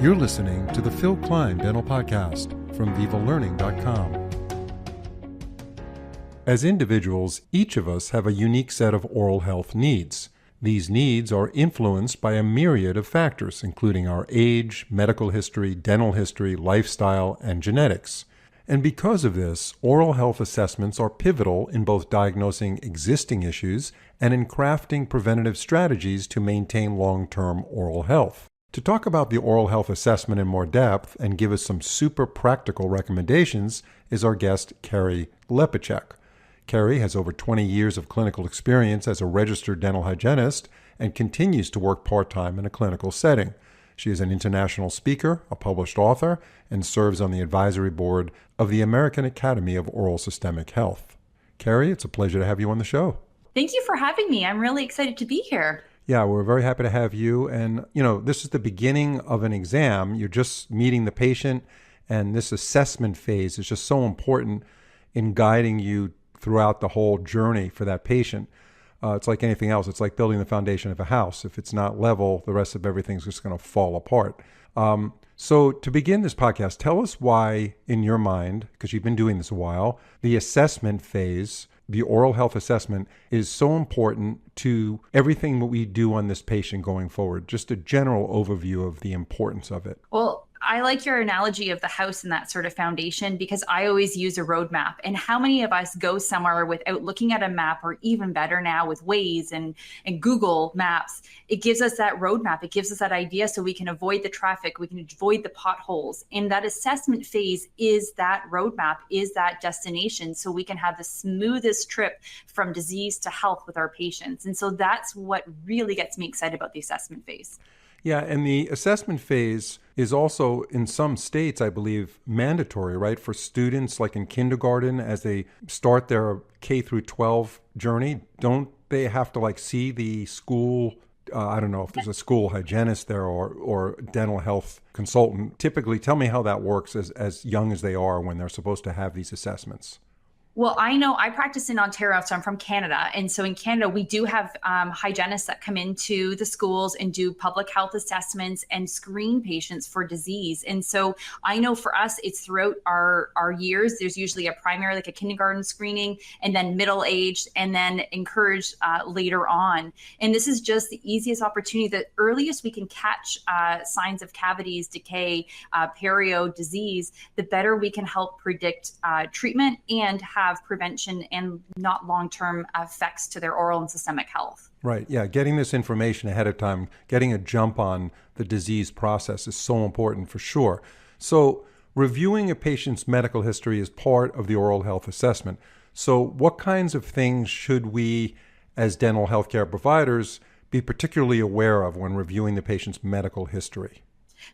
You're listening to the Phil Klein Dental Podcast from VivaLearning.com. As individuals, each of us have a unique set of oral health needs. These needs are influenced by a myriad of factors, including our age, medical history, dental history, lifestyle, and genetics. And because of this, oral health assessments are pivotal in both diagnosing existing issues and in crafting preventative strategies to maintain long-term oral health. To talk about the oral health assessment in more depth and give us some super practical recommendations is our guest, Kerry Lepicek. Kerry has over 20 years of clinical experience as a registered dental hygienist and continues to work part-time in a clinical setting. She is an international speaker, a published author, and serves on the advisory board of the American Academy of Oral Systemic Health. Kerry, it's a pleasure to have you on the show. Thank you for having me. I'm really excited to be here. Yeah, we're very happy to have you. And, this is the beginning of an exam. You're just meeting the patient, and this assessment phase is just so important in guiding you throughout the whole journey for that patient. It's like anything else. It's like building the foundation of a house. If it's not level, the rest of everything's just going to fall apart. So to begin this podcast, tell us why, in your mind, because you've been doing this a while, the assessment phase, the oral health assessment, is so important to everything that we do on this patient going forward. Just a general overview of the importance of it. Well, I like your analogy of the house and that sort of foundation because I always use a roadmap. And how many of us go somewhere without looking at a map, or even better now with Waze and Google Maps? It gives us that roadmap. It gives us that idea so we can avoid the traffic, we can avoid the potholes. And that assessment phase is that roadmap, is that destination, so we can have the smoothest trip from disease to health with our patients. And so that's what really gets me excited about the assessment phase. Yeah, and the assessment phase is also, in some states, I believe, mandatory, right? For students like in kindergarten, as they start their K through 12 journey, don't they have to see the school, I don't know if there's a school hygienist there or dental health consultant. Typically, tell me how that works as young as they are when they're supposed to have these assessments. Well, I know I practice in Ontario, so I'm from Canada. And so in Canada, we do have hygienists that come into the schools and do public health assessments and screen patients for disease. And so I know for us, it's throughout our years. There's usually a primary, like a kindergarten screening, and then middle-aged, and then encouraged later on. And this is just the easiest opportunity. The earliest we can catch signs of cavities, decay, perio disease, the better we can help predict treatment and have prevention and not long-term effects to their oral and systemic health. Right. Yeah. Getting this information ahead of time, getting a jump on the disease process is so important for sure. So reviewing a patient's medical history is part of the oral health assessment. So what kinds of things should we, as dental healthcare providers, be particularly aware of when reviewing the patient's medical history?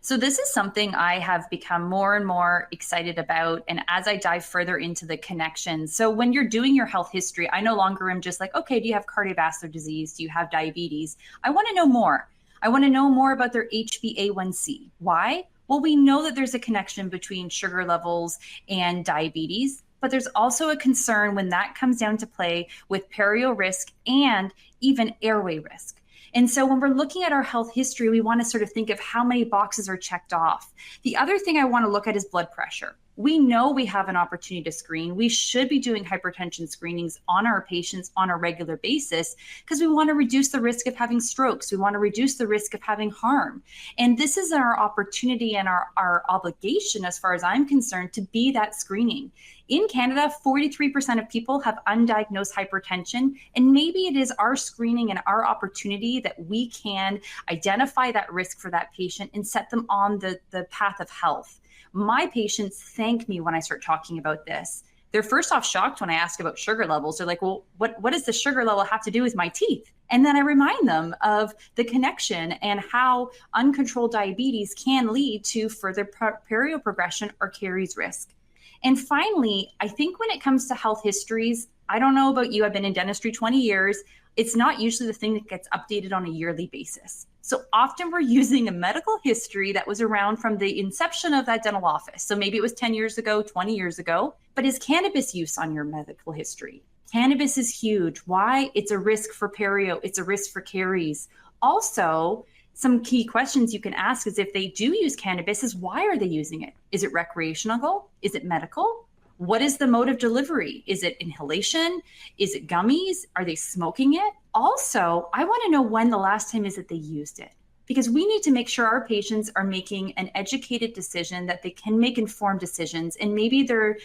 So this is something I have become more and more excited about. And as I dive further into the connections, so when you're doing your health history, I no longer am just like, okay, do you have cardiovascular disease? Do you have diabetes? I want to know more. I want to know more about their HbA1c. Why? Well, we know that there's a connection between sugar levels and diabetes, but there's also a concern when that comes down to play with perio risk and even airway risk. And so when we're looking at our health history, we want to sort of think of how many boxes are checked off. The other thing I want to look at is blood pressure. We know we have an opportunity to screen. We should be doing hypertension screenings on our patients on a regular basis because we want to reduce the risk of having strokes. We want to reduce the risk of having harm. And this is our opportunity and our obligation, as far as I'm concerned, to be that screening. In Canada, 43% of people have undiagnosed hypertension, and maybe it is our screening and our opportunity that we can identify that risk for that patient and set them on the path of health. My patients thank me when I start talking about this. They're first off shocked when I ask about sugar levels. They're like, well, what does the sugar level have to do with my teeth? And then I remind them of the connection and how uncontrolled diabetes can lead to further perio progression or caries risk. And finally, I think when it comes to health histories, I don't know about you, I've been in dentistry 20 years. It's not usually the thing that gets updated on a yearly basis. So often we're using a medical history that was around from the inception of that dental office. So maybe it was 10 years ago, 20 years ago, but is cannabis use on your medical history? Cannabis is huge. Why? It's a risk for perio. It's a risk for caries. Also, Some key questions you can ask is if they do use cannabis, is why are they using it? Is it recreational? Is it medical? What is the mode of delivery? Is it inhalation? Is it gummies? Are they smoking it? Also, I want to know when the last time is that they used it, because we need to make sure our patients are making an educated decision, that they can make informed decisions. And maybe they're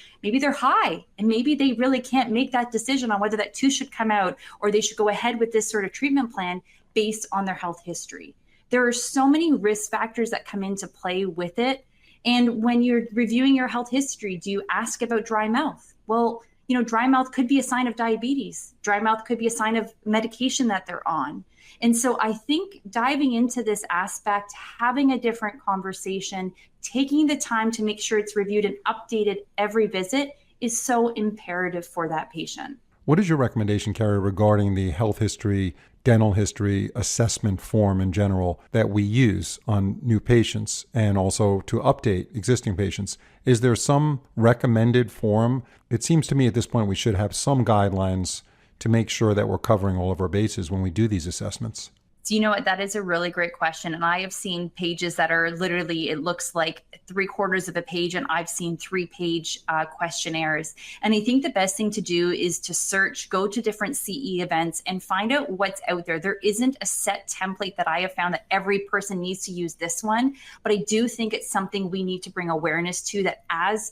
high, and maybe they really can't make that decision on whether that tooth should come out or they should go ahead with this sort of treatment plan based on their health history. There are so many risk factors that come into play with it. And when you're reviewing your health history, do you ask about dry mouth? Well, dry mouth could be a sign of diabetes. Dry mouth could be a sign of medication that they're on. And so I think diving into this aspect, having a different conversation, taking the time to make sure it's reviewed and updated every visit is so imperative for that patient. What is your recommendation, Kerry, regarding the health history, dental history assessment form in general that we use on new patients and also to update existing patients? Is there some recommended form? It seems to me at this point we should have some guidelines to make sure that we're covering all of our bases when we do these assessments. So you know what, that is a really great question. And I have seen pages that are literally, it looks like 3/4 of a page, and I've seen 3-page questionnaires. And I think the best thing to do is to search, go to different CE events and find out what's out there. There isn't a set template that I have found that every person needs to use this one, but I do think it's something we need to bring awareness to, that as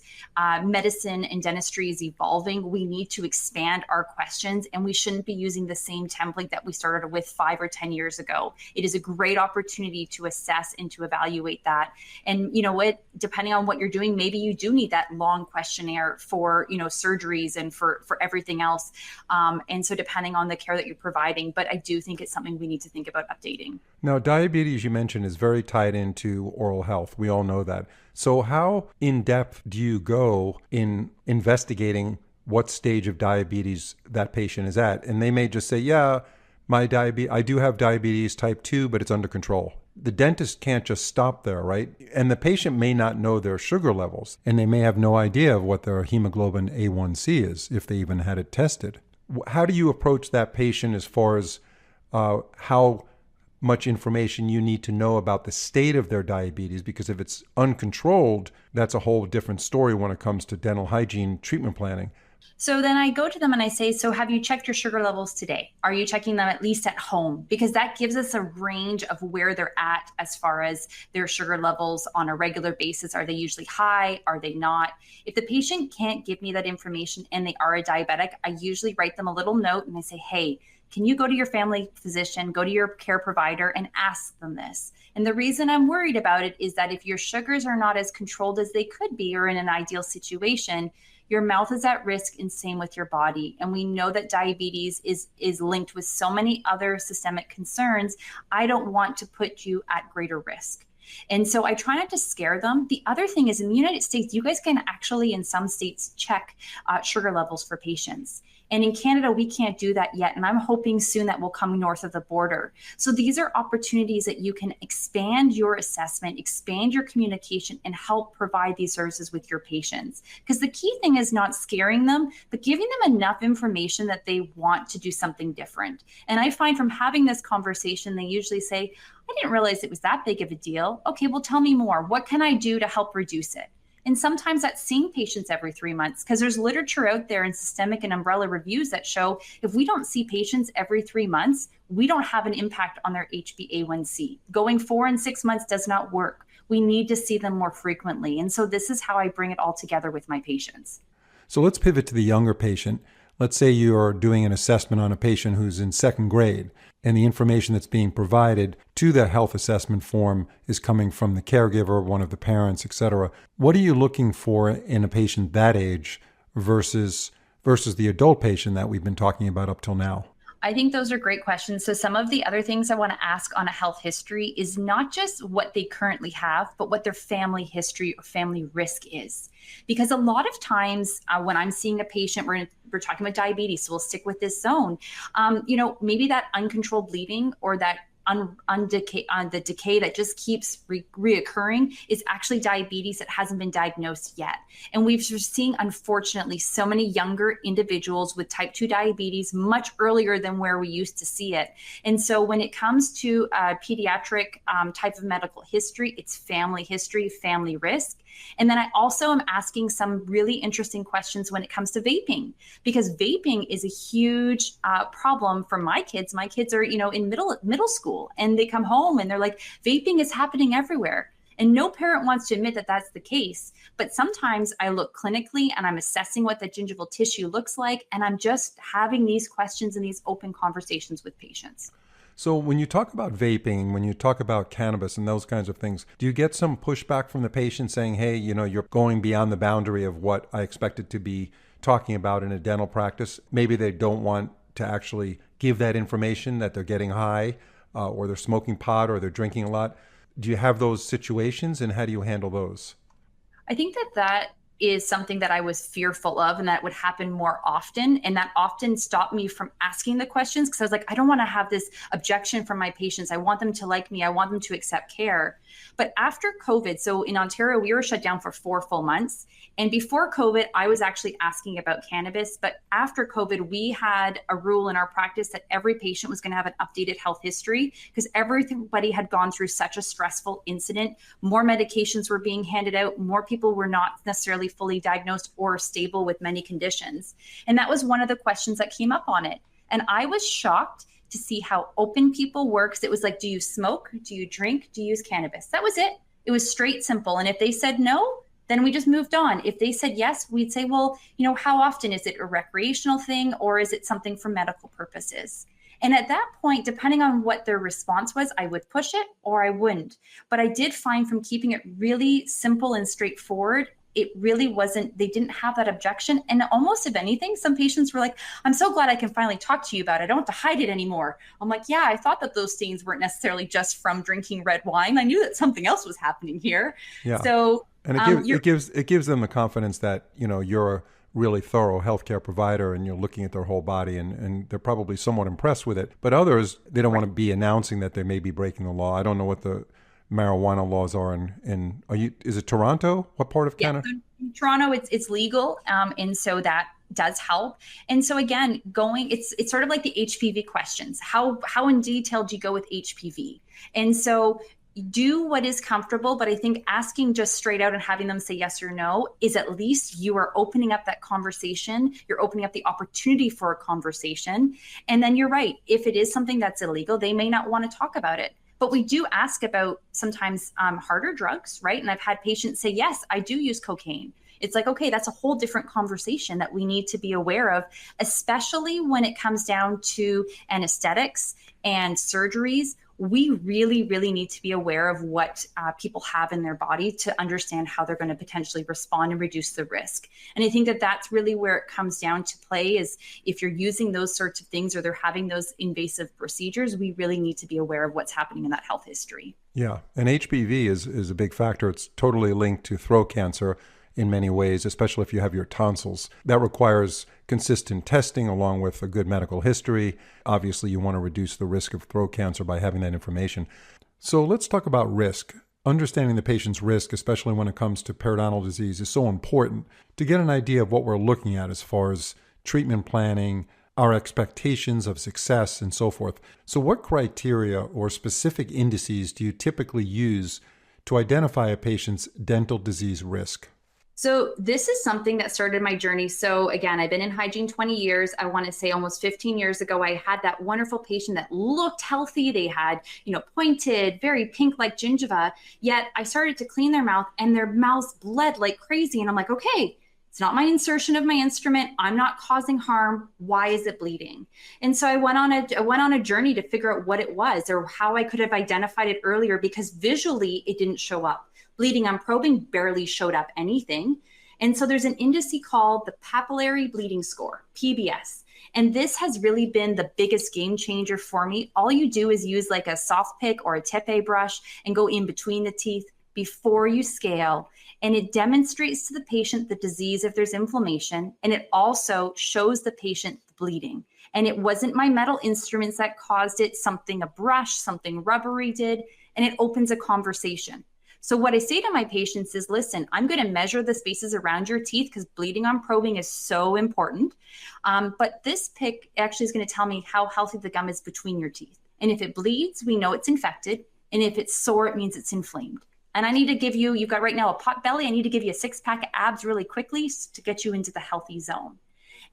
medicine and dentistry is evolving, we need to expand our questions, and we shouldn't be using the same template that we started with 5 or 10 years ago. It is a great opportunity to assess and to evaluate that. And you know what, depending on what you're doing, maybe you do need that long questionnaire for, surgeries and for everything else. And so depending on the care that you're providing, but I do think it's something we need to think about updating. Now, diabetes, you mentioned, is very tied into oral health. We all know that. So how in depth do you go in investigating what stage of diabetes that patient is at? And they may just say, yeah, I do have diabetes type 2, but it's under control. The dentist can't just stop there, right? And the patient may not know their sugar levels, and they may have no idea of what their hemoglobin A1C is if they even had it tested. How do you approach that patient as far as how much information you need to know about the state of their diabetes? Because if it's uncontrolled, that's a whole different story when it comes to dental hygiene treatment planning. So then I go to them and I say, so have you checked your sugar levels today? Are you checking them at least at home? Because that gives us a range of where they're at as far as their sugar levels on a regular basis. Are they usually high? Are they not? If the patient can't give me that information and they are a diabetic, I usually write them a little note and I say, hey, can you go to your family physician, go to your care provider and ask them this? And the reason I'm worried about it is that if your sugars are not as controlled as they could be, or in an ideal situation, your mouth is at risk, and same with your body. And we know that diabetes is linked with so many other systemic concerns. I don't want to put you at greater risk. And so I try not to scare them. The other thing is, in the United States, you guys can actually, in some states, check sugar levels for patients. And in Canada, we can't do that yet. And I'm hoping soon that will come north of the border. So these are opportunities that you can expand your assessment, expand your communication, and help provide these services with your patients. Because the key thing is not scaring them, but giving them enough information that they want to do something different. And I find from having this conversation, they usually say, I didn't realize it was that big of a deal. Okay, well, tell me more. What can I do to help reduce it? And sometimes that's seeing patients every 3 months, because there's literature out there in systemic and umbrella reviews that show if we don't see patients every 3 months, we don't have an impact on their HbA1c. Going 4 and 6 months does not work. We need to see them more frequently. And so this is how I bring it all together with my patients. So let's pivot to the younger patient. Let's say you're doing an assessment on a patient who's in 2nd grade, and the information that's being provided to the health assessment form is coming from the caregiver, one of the parents, etc. What are you looking for in a patient that age versus the adult patient that we've been talking about up till now? I think those are great questions. So some of the other things I want to ask on a health history is not just what they currently have, but what their family history or family risk is. Because a lot of times when I'm seeing a patient, we're talking about diabetes, so we'll stick with this zone. Maybe that uncontrolled bleeding or that the decay that just keeps reoccurring is actually diabetes that hasn't been diagnosed yet. And we've seen, unfortunately, so many younger individuals with type 2 diabetes much earlier than where we used to see it. And so when it comes to pediatric type of medical history, it's family history, family risk. And then I also am asking some really interesting questions when it comes to vaping, because vaping is a huge problem for my kids. My kids are, in middle school, and they come home and they're like, vaping is happening everywhere. And no parent wants to admit that that's the case. But sometimes I look clinically and I'm assessing what the gingival tissue looks like. And I'm just having these questions and these open conversations with patients. So when you talk about vaping, when you talk about cannabis and those kinds of things, do you get some pushback from the patient saying, hey, you're going beyond the boundary of what I expected to be talking about in a dental practice? Maybe they don't want to actually give that information that they're getting high or they're smoking pot or they're drinking a lot. Do you have those situations, and how do you handle those? I think that is something that I was fearful of, and that would happen more often. And that often stopped me from asking the questions, because I was like, I don't want to have this objection from my patients. I want them to like me. I want them to accept care. But after COVID, so in Ontario, we were shut down for 4 full months. And before COVID, I was actually asking about cannabis. But after COVID, we had a rule in our practice that every patient was going to have an updated health history, because everybody had gone through such a stressful incident. More medications were being handed out. More people were not necessarily fully diagnosed or stable with many conditions. And that was one of the questions that came up on it. And I was shocked to see how open people were, because it was like, do you smoke? Do you drink? Do you use cannabis? That was it. It was straight, simple. And if they said no, then we just moved on. If they said yes, we'd say, well, how often? Is it a recreational thing, or is it something for medical purposes? And at that point, depending on what their response was, I would push it or I wouldn't. But I did find, from keeping it really simple and straightforward, it really wasn't, they didn't have that objection. And almost, if anything, some patients were like, I'm so glad I can finally talk to you about it. I don't have to hide it anymore. I'm like, yeah, I thought that those stains weren't necessarily just from drinking red wine. I knew that something else was happening here. Yeah. So, and it gives them the confidence that, you're a really thorough healthcare provider and you're looking at their whole body, and they're probably somewhat impressed with it. But others, they don't want to be announcing that they may be breaking the law. I don't know what the marijuana laws are is it Toronto? What part of Canada? In Toronto, it's legal. And so that does help. And so again, it's sort of like the HPV questions. How in detail do you go with HPV? And so do what is comfortable, but I think asking just straight out and having them say yes or no is, at least you are opening up that conversation. You're opening up the opportunity for a conversation. And then you're right. If it is something that's illegal, they may not want to talk about it. But we do ask about sometimes harder drugs, right? And I've had patients say, yes, I do use cocaine. It's like, okay, that's a whole different conversation that we need to be aware of, especially when it comes down to anesthetics and surgeries. We really, really need to be aware of what people have in their body to understand how they're going to potentially respond and reduce the risk. And I think that that's really where it comes down to play, is if you're using those sorts of things or they're having those invasive procedures, we really need to be aware of what's happening in that health history. Yeah. And HPV is a big factor. It's totally linked to throat cancer in many ways, especially if you have your tonsils. That requires consistent testing along with a good medical history. Obviously, you want to reduce the risk of throat cancer by having that information. So let's talk about risk. Understanding the patient's risk, especially when it comes to periodontal disease, is so important to get an idea of what we're looking at as far as treatment planning, our expectations of success, and so forth. So what criteria or specific indices do you typically use to identify a patient's dental disease risk? So this is something that started my journey. So again, I've been in hygiene 20 years. I want to say almost 15 years ago, I had that wonderful patient that looked healthy. They had, pointed, very pink-like gingiva. Yet I started to clean their mouth and their mouths bled like crazy. And I'm like, okay, it's not my insertion of my instrument. I'm not causing harm. Why is it bleeding? And so I went on a journey to figure out what it was, or how I could have identified it earlier, because visually it didn't show up. Bleeding on probing barely showed up anything. And so there's an indice called the papillary bleeding score, PBS. And this has really been the biggest game changer for me. All you do is use like a soft pick or a tepe brush and go in between the teeth before you scale. And it demonstrates to the patient the disease if there's inflammation. And it also shows the patient the bleeding. And it wasn't my metal instruments that caused it, something, a brush, something rubbery did, and it opens a conversation. So what I say to my patients is, listen, I'm going to measure the spaces around your teeth because bleeding on probing is so important. But this pick actually is going to tell me how healthy the gum is between your teeth. And if it bleeds, we know it's infected. And if it's sore, it means it's inflamed. And I need to give you, you've got right now a pot belly. I need to give you a 6-pack of abs really quickly to get you into the healthy zone.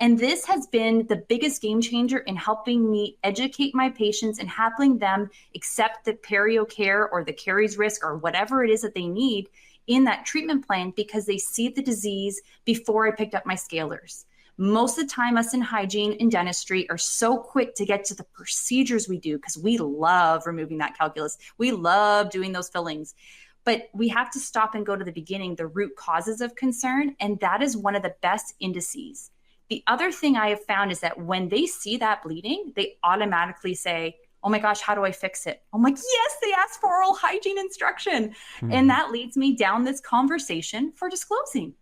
And this has been the biggest game changer in helping me educate my patients and helping them accept the perio care or the caries risk or whatever it is that they need in that treatment plan because they see the disease before I picked up my scalers. Most of the time, us in hygiene and dentistry are so quick to get to the procedures we do because we love removing that calculus. We love doing those fillings. But we have to stop and go to the beginning, the root causes of concern, and that is one of the best indices. The other thing I have found is that when they see that bleeding, they automatically say, oh my gosh, how do I fix it? I'm like, yes, they asked for oral hygiene instruction. Mm-hmm. And that leads me down this conversation for disclosing.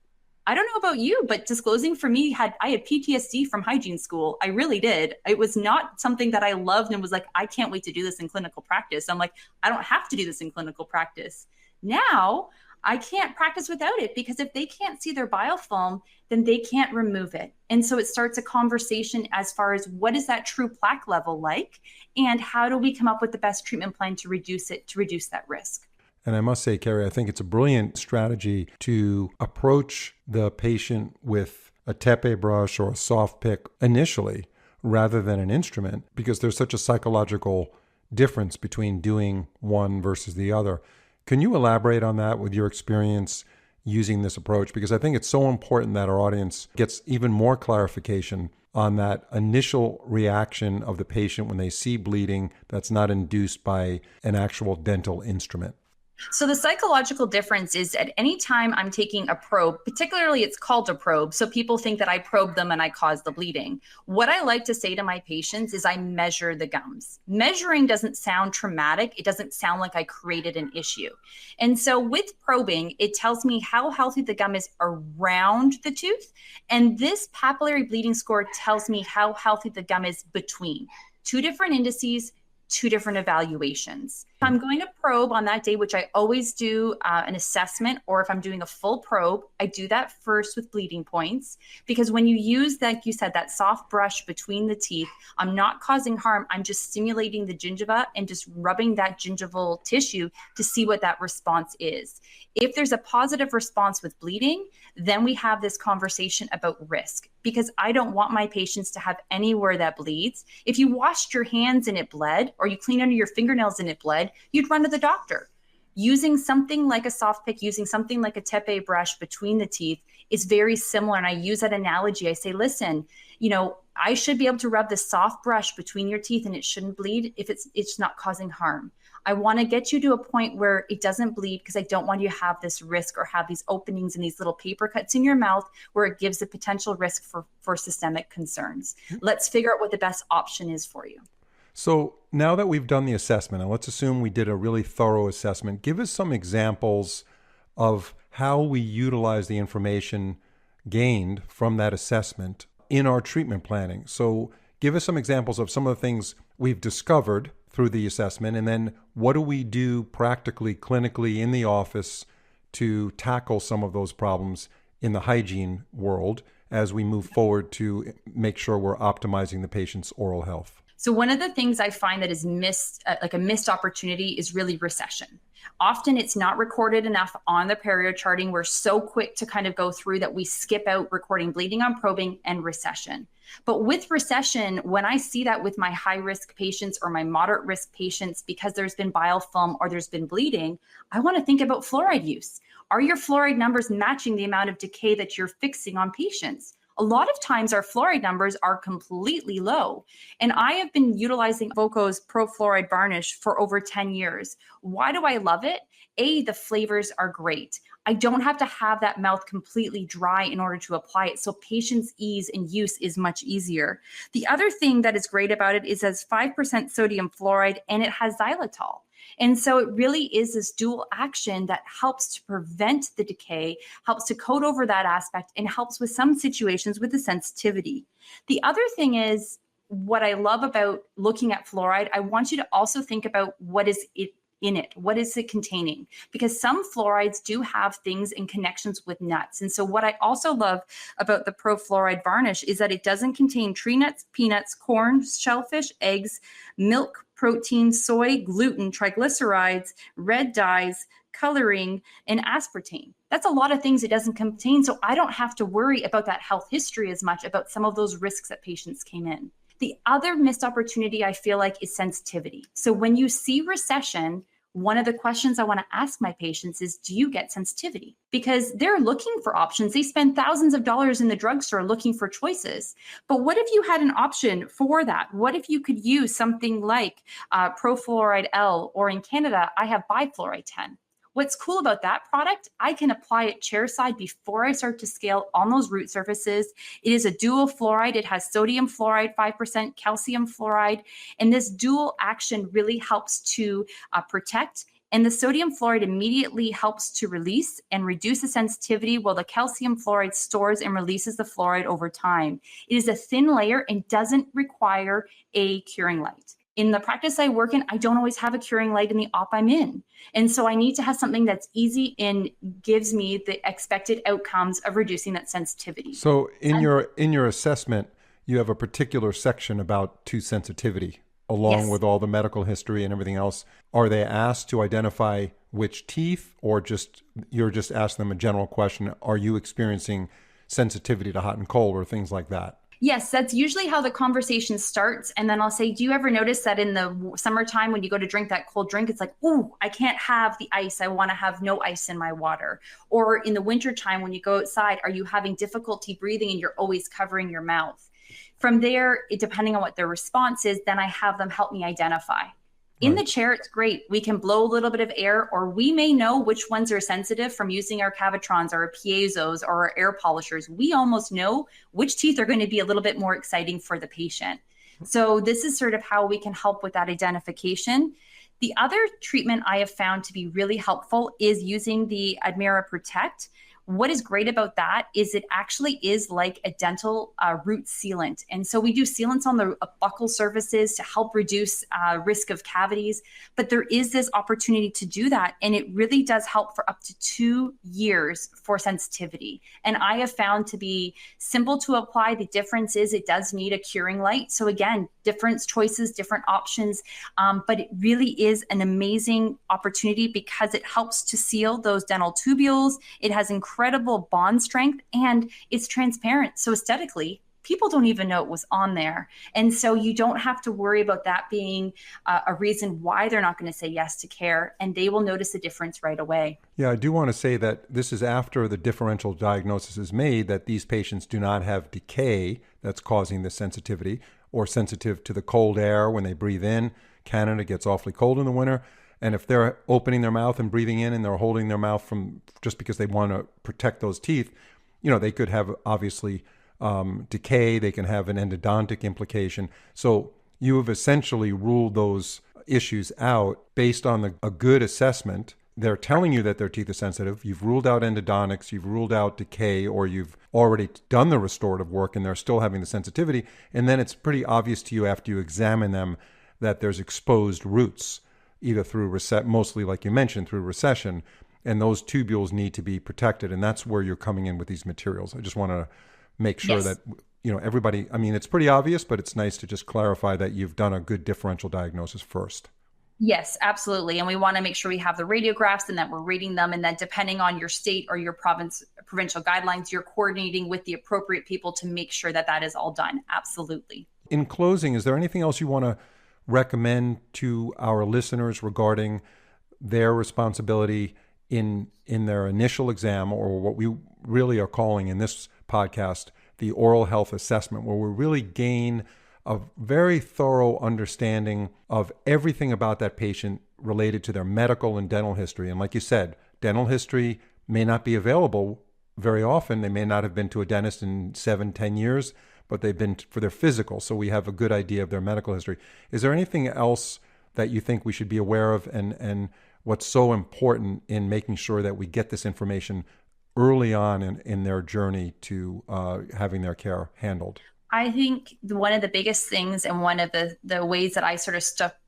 I don't know about you, but disclosing for me, I had PTSD from hygiene school. I really did. It was not something that I loved and was like, I can't wait to do this in clinical practice. I'm like, I don't have to do this in clinical practice. Now, I can't practice without it because if they can't see their biofilm, then they can't remove it. And so it starts a conversation as far as what is that true plaque level like and how do we come up with the best treatment plan to reduce it, to reduce that risk. And I must say, Kerry, I think it's a brilliant strategy to approach the patient with a tepe brush or a soft pick initially rather than an instrument because there's such a psychological difference between doing one versus the other. Can you elaborate on that with your experience using this approach? Because I think it's so important that our audience gets even more clarification on that initial reaction of the patient when they see bleeding that's not induced by an actual dental instrument. So the psychological difference is at any time I'm taking a probe, particularly it's called a probe. So people think that I probe them and I cause the bleeding. What I like to say to my patients is I measure the gums. Measuring doesn't sound traumatic. It doesn't sound like I created an issue. And so with probing, it tells me how healthy the gum is around the tooth. And this papillary bleeding score tells me how healthy the gum is between. Two different indices, two different evaluations. If I'm going to probe on that day, which I always do an assessment, or if I'm doing a full probe, I do that first with bleeding points, because when you use, like you said, that soft brush between the teeth, I'm not causing harm. I'm just stimulating the gingiva and just rubbing that gingival tissue to see what that response is. If there's a positive response with bleeding, then we have this conversation about risk, because I don't want my patients to have anywhere that bleeds. If you washed your hands and it bled, or you cleaned under your fingernails and it bled, you'd run to the doctor. Using something like a soft pick, using something like a tepe brush between the teeth is very similar. And I use that analogy. I say, listen, I should be able to rub this soft brush between your teeth and it shouldn't bleed if it's not causing harm. I want to get you to a point where it doesn't bleed because I don't want you to have this risk or have these openings and these little paper cuts in your mouth where it gives a potential risk for systemic concerns. Let's figure out what the best option is for you. So now that we've done the assessment, and let's assume we did a really thorough assessment, give us some examples of how we utilize the information gained from that assessment in our treatment planning. So give us some examples of some of the things we've discovered through the assessment, and then what do we do practically, clinically in the office to tackle some of those problems in the hygiene world as we move forward to make sure we're optimizing the patient's oral health. So one of the things I find that is missed, like a missed opportunity, is really recession. Often it's not recorded enough on the perio charting. We're so quick to kind of go through that we skip out recording bleeding on probing and recession. But with recession, when I see that with my high risk patients or my moderate risk patients, because there's been biofilm or there's been bleeding, I want to think about fluoride use. Are your fluoride numbers matching the amount of decay that you're fixing on patients? A lot of times our fluoride numbers are completely low. And I have been utilizing Voco's Pro Fluoride Varnish for over 10 years. Why do I love it? A, the flavors are great. I don't have to have that mouth completely dry in order to apply it. So patients' ease and use is much easier. The other thing that is great about it is it has 5% sodium fluoride and it has xylitol. And so it really is this dual action that helps to prevent the decay, helps to coat over that aspect, and helps with some situations with the sensitivity. The other thing is, what I love about looking at fluoride, I want you to also think about what is it in it? What is it containing? Because some fluorides do have things in connections with nuts. And so what I also love about the Pro Fluoride Varnish is that it doesn't contain tree nuts, peanuts, corn, shellfish, eggs, milk, protein, soy, gluten, triglycerides, red dyes, coloring, and aspartame. That's a lot of things it doesn't contain. So I don't have to worry about that health history as much, about some of those risks that patients came in. The other missed opportunity I feel like is sensitivity. So when you see recession, one of the questions I want to ask my patients is, do you get sensitivity? Because they're looking for options. They spend thousands of dollars in the drugstore looking for choices. But what if you had an option for that? What if you could use something like Profluoride L, or in Canada, I have Bifluoride 10. What's cool about that product, I can apply it chairside before I start to scale on those root surfaces. It is a dual fluoride. It has sodium fluoride, 5%, calcium fluoride, and this dual action really helps to protect. And the sodium fluoride immediately helps to release and reduce the sensitivity, while the calcium fluoride stores and releases the fluoride over time. It is a thin layer and doesn't require a curing light. In the practice I work in, I don't always have a curing light in the op I'm in. And so I need to have something that's easy and gives me the expected outcomes of reducing that sensitivity. So in your assessment, you have a particular section about tooth sensitivity, along with all the medical history and everything else. Are they asked to identify which teeth, or you're just asking them a general question, are you experiencing sensitivity to hot and cold or things like that? Yes, that's usually how the conversation starts. And then I'll say, do you ever notice that in the summertime when you go to drink that cold drink, it's like, ooh, I can't have the ice. I want to have no ice in my water. Or in the wintertime when you go outside, are you having difficulty breathing and you're always covering your mouth? From there, depending on what their response is, then I have them help me identify. In the chair, it's great. We can blow a little bit of air, or we may know which ones are sensitive from using our Cavitrons, our piezos, or our air polishers. We almost know which teeth are going to be a little bit more exciting for the patient. So this is sort of how we can help with that identification. The other treatment I have found to be really helpful is using the Admira Protect. What is great about that is it actually is like a dental root sealant. And so we do sealants on the buccal surfaces to help reduce risk of cavities. But there is this opportunity to do that. And it really does help for up to 2 years for sensitivity. And I have found to be simple to apply. The difference is it does need a curing light. So again, different choices, different options. But it really is an amazing opportunity because it helps to seal those dental tubules. It has incredible bond strength and it's transparent. So aesthetically, people don't even know it was on there. And so you don't have to worry about that being a reason why they're not going to say yes to care, and they will notice the difference right away. Yeah, I do want to say that this is after the differential diagnosis is made, that these patients do not have decay that's causing the sensitivity, or sensitive to the cold air when they breathe in. Canada gets awfully cold in the winter. And if they're opening their mouth and breathing in and they're holding their mouth from just because they want to protect those teeth, they could have obviously decay. They can have an endodontic implication. So you have essentially ruled those issues out based on a good assessment. They're telling you that their teeth are sensitive. You've ruled out endodontics. You've ruled out decay, or you've already done the restorative work and they're still having the sensitivity. And then it's pretty obvious to you after you examine them that there's exposed roots, either through mostly like you mentioned, through recession, and those tubules need to be protected. And that's where you're coming in with these materials. I just want to make sure that, everybody, it's pretty obvious, but it's nice to just clarify that you've done a good differential diagnosis first. Yes, absolutely. And we want to make sure we have the radiographs and that we're reading them. And then depending on your state or your provincial guidelines, you're coordinating with the appropriate people to make sure that that is all done. Absolutely. In closing, is there anything else you want to recommend to our listeners regarding their responsibility in their initial exam, or what we really are calling in this podcast the oral health assessment, where we really gain a very thorough understanding of everything about that patient related to their medical and dental history? And like you said, dental history may not be available very often. They may not have been to a dentist in 7-10 years, but they've been for their physical. So we have a good idea of their medical history. Is there anything else that you think we should be aware of, and what's so important in making sure that we get this information early on in their journey to having their care handled? I think one of the biggest things and one of the ways that I sort of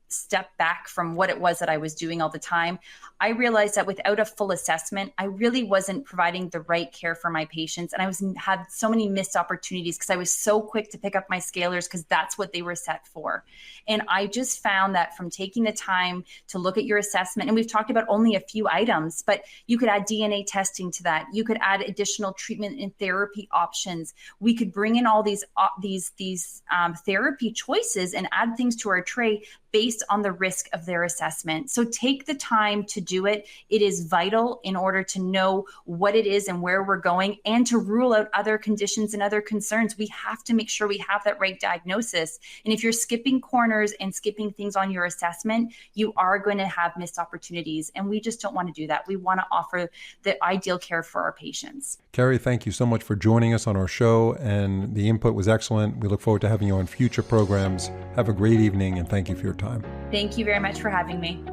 step back from what it was that I was doing all the time, I realized that without a full assessment, I really wasn't providing the right care for my patients. And I had so many missed opportunities because I was so quick to pick up my scalers because that's what they were set for. And I just found that from taking the time to look at your assessment, and we've talked about only a few items, but you could add DNA testing to that. You could add additional treatment and therapy options. We could bring in all these therapy choices and add things to our tray based on the risk of their assessment. So take the time to do it. It is vital in order to know what it is and where we're going and to rule out other conditions and other concerns. We have to make sure we have that right diagnosis. And if you're skipping corners and skipping things on your assessment, you are going to have missed opportunities. And we just don't want to do that. We want to offer the ideal care for our patients. Kerry, thank you so much for joining us on our show, and the input was excellent. We look forward to having you on future programs. Have a great evening, and thank you for your time. Thank you very much for having me.